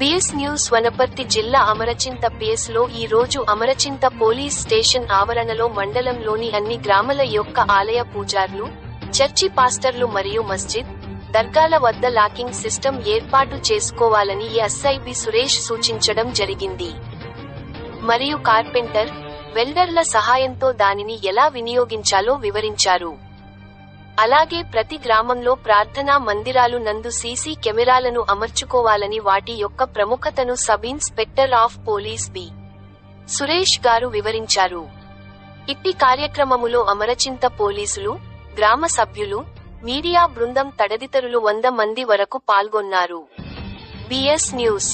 BS news Wanaparthy జిల్లా Amarchinta PS లో ఈ రోజు అమరచింత పోలీస్ స్టేషన్ ఆవరణలో మండలంలోని అన్ని గ్రామాల యొక్క ఆలయ పూజార్లు, చర్చి పాస్టర్లు మరియు మస్జిద్, దర్గాల వద్ద లాకింగ్ సిస్టమ్ ఏర్పాటు చేసుకోవాలని ఎస్ఐబి సురేష్ సూచించడం జరిగింది. మరియు కార్పెంటర్, వెల్డర్ల సహాయంతో దానిని ఎలా వినియోగించాలో వివరించారు. అలాగే ప్రతి గ్రామంలో ప్రార్థనా మందిరాలు నందు సీసీ కెమెరాలను అమర్చుకోవాలని వాటి యొక్క ప్రముఖతను sub inspector of police B. Suresh గారు వివరించారు. ఇట్టి కార్యక్రమములో అమరచింత పోలీసులు, గ్రామ సభ్యులు, మీడియా బృందం తదితరులు 100 మంది వరకు పాల్గొన్నారు. BS news.